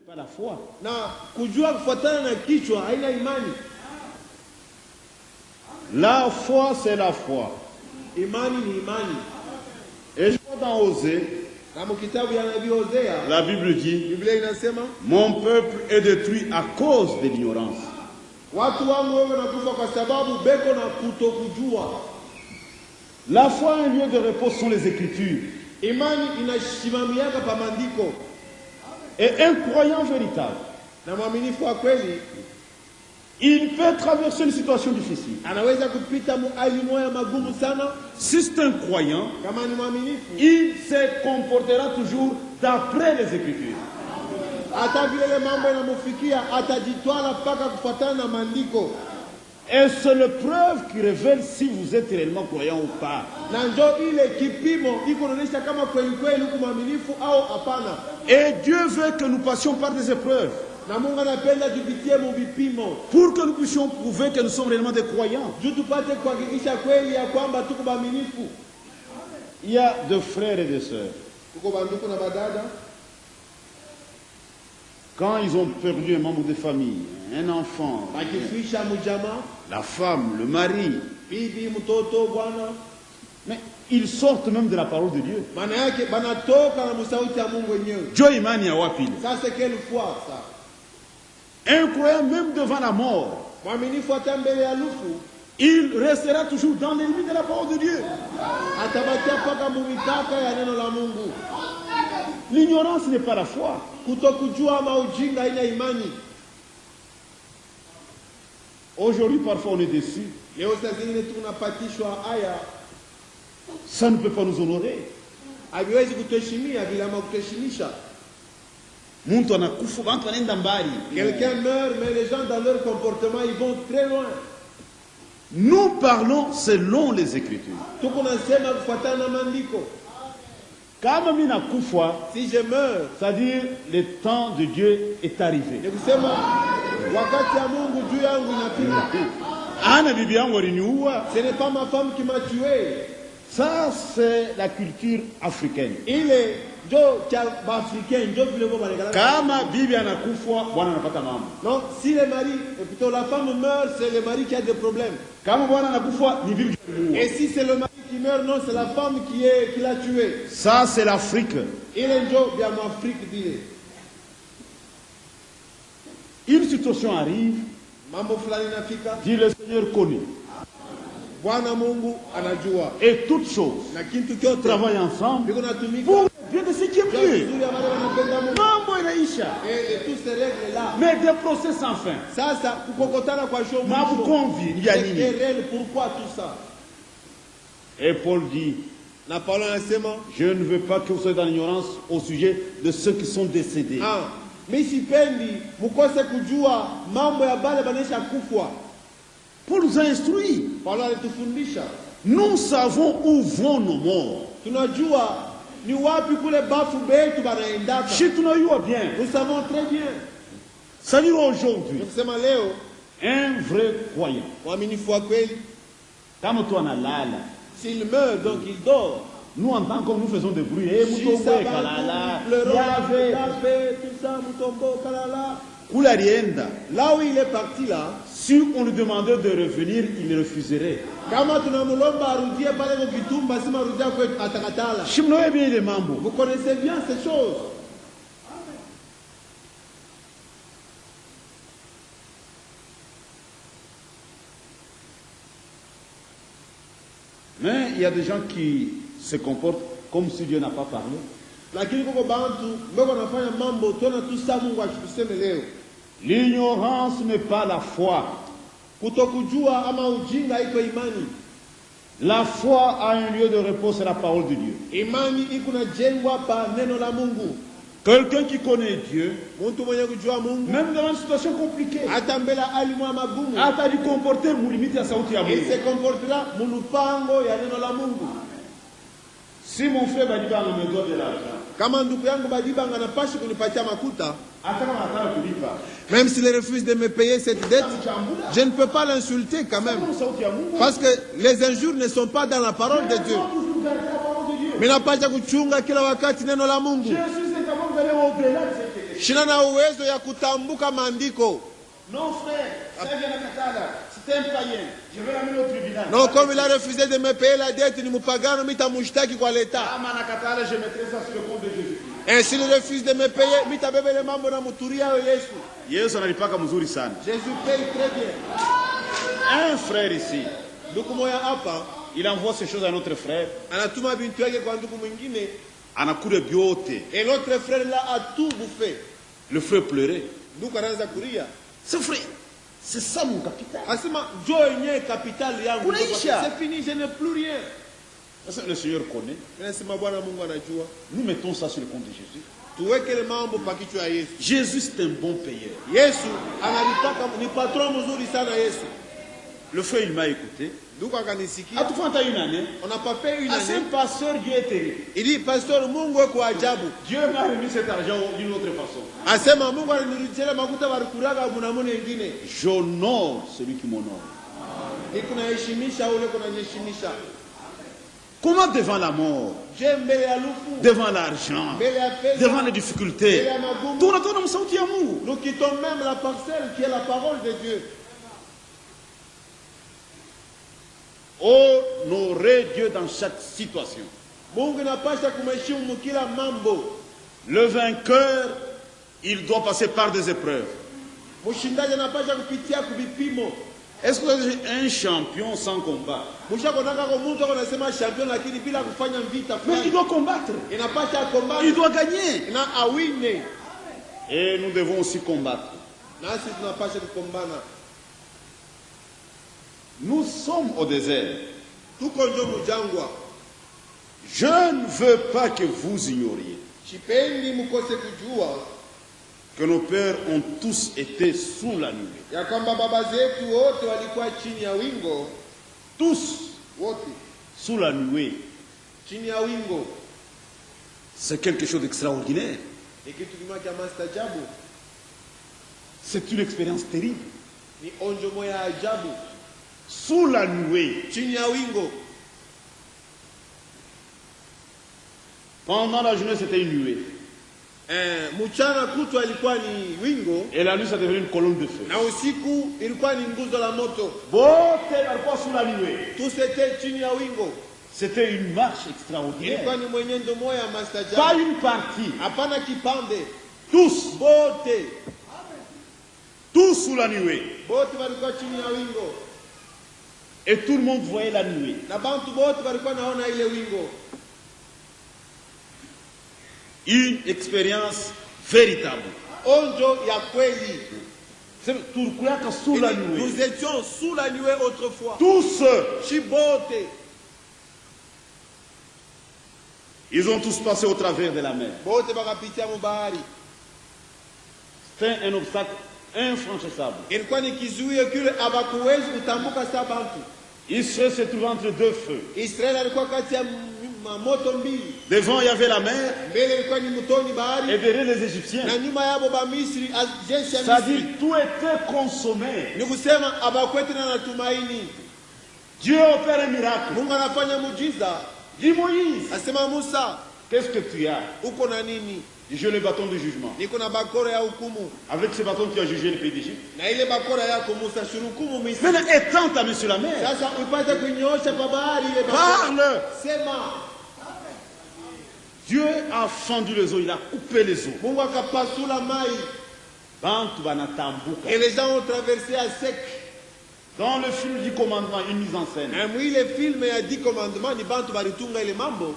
n'est pas la foi. Na kujua kufuatana na kichwa haina imani. La foi, c'est la foi. Imani ni imani. Et je vois dans Osée, Kama kitabu ya nabii Hosea, la Bible dit, Biblia inasema, mon peuple est détruit à cause de l'ignorance. watu wangu wewe nakufa kwa sababu beko na kutokujua. La foi, un lieu de repos sont les Écritures. Imani inasimamiaka pa maandiko. Et un croyant véritable, Na mwaminifu wa kweli il peut traverser une situation difficile. anaweza kupita hali moja magumu sana. Si c'est un croyant, Kama ni mwaminifu, il se comportera toujours d'après les Écritures. hata vile mambo yanamufikia atajitwala mpaka kufuatana na maandiko. Et c'est le preuve qui révèle si vous êtes réellement croyant ou pas. Na njo ile kipimo iko naonyesha kama kweli kweli uko mwaminifu au hapana. Et Dieu veut que nous passions par des épreuves Na Mungu anapenda tupitie mu vipimo pour que nous puissions prouver que nous sommes réellement des croyants. juu tupate kuhakikisha kweli ya kwamba tuko waaminifu. Il y a de frères et de sœurs. Tuko banduku na badada, Quand ils ont perdu un membre de famille, un enfant, bakifisha mujama, la femme, le mari, bibi, mtoto, bwana, mais ils sortent même de la parole de Dieu. maana yake banatoka na msauti ya Mungu wenyewe. Dieu imani ya wapi? Sasa quelle foi ça? Un croyant même devant la mort, Mwaminifu hata mbele ya lufu il restera toujours dans les limites de la parole de Dieu. atabakia mpaka mumipaka ya neno la Mungu. L'ignorance n'est pas la foi. Kutokujua ama ujinga haina imani. Aujourd'hui, parfois, on est déçu. Leo saa zingine tunapatishwa haya Ça ne peut pas nous honorer. haviwezi kutuheshimia vile ama kutuheshimisha. Mtu anakufa, watu wanaenda mbali. Quelqu'un meurt, mais les gens dans leur comportement, ils vont très loin. Nous parlons selon les Écritures. Tuko nasema kufuatana na maandiko. Kama mimi nakufa, Si je meurs, c'est-à-dire le temps de Dieu est arrivé. ni kusema wakati ya Mungu juu yangu inapita. Ana bibi yangu aliniua. Ce n'est pas ma femme qui m'a tué. Ça, c'est la culture africaine. Ile njo cha Africain, njo vile vile balekala. Kama bibi anakufa, bwana anapata mambo. Non, si le mari, et plutôt la femme meurt, c'est le mari qui a des problèmes. Kama bwana anakufa, ni bibi alimuua. Et si c'est le mari qui meurt, non, c'est la femme qui l'a tué. Ça, c'est l'Afrique. Ile njo vya Afrique vile. Une situation arrive, Mambo fulani inafika, dit le Seigneur connaît. Bwana Mungu anajua. Et toutes choses Na kitu kyote travaillent ensemble biko natumika pour bien de ce qui est kwa mieux. vizuri ya wale wanapenda Mungu. Mambo inaisha. Et tous ces règles là. Mais des procès sans fin. Sasa kukokotana kwa show Mabukomvi, il y a nini? querelle, pourquoi tout ça? Et Paul dit, Na Paulo anasema, je ne veux pas que vous soyez dans l'ignorance au sujet de ceux qui sont décédés. mimi sipendi mkose kujua mambo ya bale banesha kufwa. Paul nous a instruits. Paulo alitufundisha. Nous savons où vont nos morts. Tunajua ni wapi kule bafu betu banaendaka. Si tunajua bien. Nous savons très bien. C'est-à-dire aujourd'hui, Tukisema leo un vrai croyant, mwaminifu wa kweli, kama tu analala, s'il meurt donc il dort. nous en tant que nous faisons des bruits, eh, mutombo kalala, yave, tout ça, mutombo kalala. kula rienda. Là où il est parti là, Si on lui demandait de revenir, il refuserait. kama tunamulomba arudie pale kwa kitumba, sima arudia kwetu atakatala. Si vous avez bien les mambo, Vous connaissez bien ces choses. mais il y a des gens qui se comportent comme si Dieu n'a pas parlé. Lakini kuko bantu mbona wanafanya mambo tena tu saa Mungu akituseme leo. L'ignorance n'est pas la foi. Kutokujua ama ujinga iko imani. La foi a un lieu de repos, c'est la parole de Dieu. Imani iko na jengwa pa neno la Mungu. Quelqu'un qui connaît Dieu, Mtu mwenye kujua Mungu même dans une situation compliquée, hata mbele hali mwa magumu, hata jikomporter mu limite ya sauti ya il Mungu. se comportera mulupango ya neno la Mungu. Si mon frère Badiba me donne de l'argent, Kama ndugu yangu Badibanga anapashi kunipatia makuta, hata kama nataka kulipa, même s'il refuse de me payer cette dette, je ne peux pas l'insulter quand même. sauti ya Mungu. Parce que les injures ne sont pas dans la parole de Dieu. Toujours garder la parole de Dieu. Mimi napacha kuchunga kila wakati neno la Mungu. Je suis incapable d'aller au-delà de cette question. Shina na uwezo ya kutambuka maandiko. Non frère, ça vient de Katala. C'est un païen. Je vais l'amener au tribunal. Non, comme il a refusé de me payer la dette, ni mupagano mitamushtaki kwa l'État. Ah, man, à Katala, je mettrai ça sur le compte de Jésus. Et s'il refuse de me payer, mitabebe le mambo na muturia yo Yesu. Yesu analipaka mzuri sana. Jésus paye très bien. Un frère ici, Ndugu moya hapa il envoie ces choses à notre frère. anatuma bintu yake kwa ndugu mwingine, Anakule biote. et l'autre frère là a tout bouffé. Le frère pleurait. Ndugu anaanza kulia. C'est frère, c'est ça mon capital. Asema jo yenyewe capital yangu. Unaisha. C'est fini, je n'ai plus rien. Le Seigneur connaît. Anasema Bwana Mungu anajua. Nous mettons ça sur le compte de Jésus. Tuweke le mambo pa kichwa ya Yesu. Jésus, c'est un bon payeur. Yesu analitaka, ni patron mzuri sana Yesu. Le frère, il m'a écouté. Ndugu akanisikia. À tout fois, une année. On n'a pas fait une À année. ce pasteur, Dieu est terrible. Il dit pasteur Mungu kwa ajabu. Dieu m'a remis cet argent d'une autre façon. Asema Mungu alinirudishia makuta walikuraga munamune ingine. J'honore celui qui m'honore. Ni kunaheshimisha ule kunaheshimisha. Comment devant la mort, Je mbele ya lufu, devant l'argent, mbele ya fedha, devant les difficultés, mbele ya magumu. tunatoa msauti ya Mungu. Nous quittons même la parcelle qui est la parole de Dieu. Honorer Dieu dans chaque situation. Mungu inapasha kumheshimu kila mambo. Le vainqueur, il doit passer par des épreuves. Mshindaji anapasha kupitia kubipimo. Est-ce que vous êtes un champion sans combat? Mshakonaka kwa mtu anasema champion lakini bila kufanya vita Mais il fulani. doit combattre. Inapasha komba. Il doit gagner. Na awine. Et nous devons aussi combattre. Nasi tunapasha kukombana. Nous sommes au désert. Tuko njo mjangwa. Je ne veux pas que vous ignoriez Sipendi mkose kujua que nos pères ont tous été sous la nuée. ya kwamba baba zetu wote walikuwa chini ya wingo, Tous wote sous la nuée. chini ya wingo. C'est quelque chose d'extraordinaire. Ni kitu kimoja cha maajabu, C'est une expérience terrible. ni onjo moja ya ajabu. Sous la nuée. Chini ya wingo. Pendant la journée, c'était une nuée. Mchana kutwa ilikuwa ni wingo Et la nuit, ça devenait une colonne de feu. na usiku ilikuwa ni nguzo la moto. Bote walikuwa sous la nuée. Tous étaient chini ya wingo. C'était une marche Ilikuwa extraordinaire. ni mwenendo moja ya Pas maajabu. une partie. Hapana kipande. Tous. Bote. Tous sous la nuée. Bote walikuwa chini ya wingo. Et tout le monde voyait la nuée. Na bantu bote walikuwa naona ile wingo. Une expérience véritable. Onjo ya kweli. C'est Turkuyaka sous la nuée. Nous étions sous la nuée autrefois. Tous. Chibote. Ils ont tous passé au travers de la mer. Bote bakapitia mubahari. C'était un obstacle infranchissable. Ilikuwa ni kizuio kile abakuwezi kutambuka sa bantu. Israël se trouvait entre deux feux. Israeli alikuwa kati ya moto mbili. Devant, il y avait la mer. Mbele ilikuwa ni mtoni Et bahari. derrière les Égyptiens. Na nyuma yabo ba Misri, jeshi ya C'est-à-dire Misri. tout était consommé. Ni kusema abakwete na natumaini. Dieu opère un miracle. Mungu anafanya muujiza. Dis Moïse, Asema Musa, qu'est-ce que tu as? uko na nini? Je le bâton de jugement. Niko na bakora ya hukumu. Avec ce bâton, tu as jugé le pays d'Égypte. Na ile bakora yako Musa shurukumu Misri. Maintenant, étends ta main sur la mer. Sasa upate kunyoosha kwa bahari ile bakora. Parle. Sema. Dieu a fendu les eaux, il a coupé les eaux. Mungu akapasula mai. Bantu banatambuka. Et les gens ont traversé à sec. Dans le film du commandement, une mise en scène. Na mwile filme ya 10 commandements ni bantu balitunga ile mambo.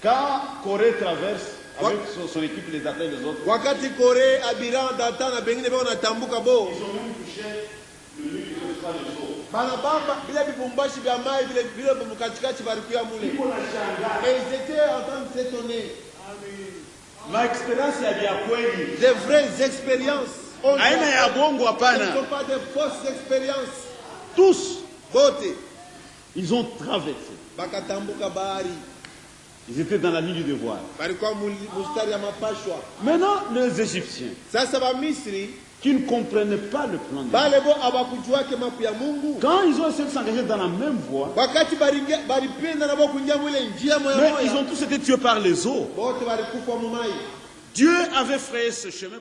Quand Corée traverse avec son équipe, les atteint les autres, Wakati Kore, Abiran, Datan na bengine bao natambuka bo. ils ont même touché le lieu qui ne pas les eaux. Bana bamba bila bibumbashi vya mai vile mkatikati balikuya mule. Et ils étaient en train de s'étonner. Ma expérience ya vya kweli. Des vraies expériences. On Aina ya bongo ne hapana. sont pas des fausses expériences. Tous, Bote ils ont traversé. bakatambuka bahari. Ils étaient dans la ligne du devoir. Balikuwa mustari ya mapashwa. Maintenant, les Égyptiens, Sasa ba Misri qui ne comprenaient pas le plan de Dieu, bale bo abakujua ke mapu ya Mungu. quand ils ont essayé de s'engager dans la même voie, Wakati balipenda nabo kuingia mwile njia moya mais ils moya. ont tous été tués par les eaux. Bote balikufa mumai. Dieu avait frayé ce chemin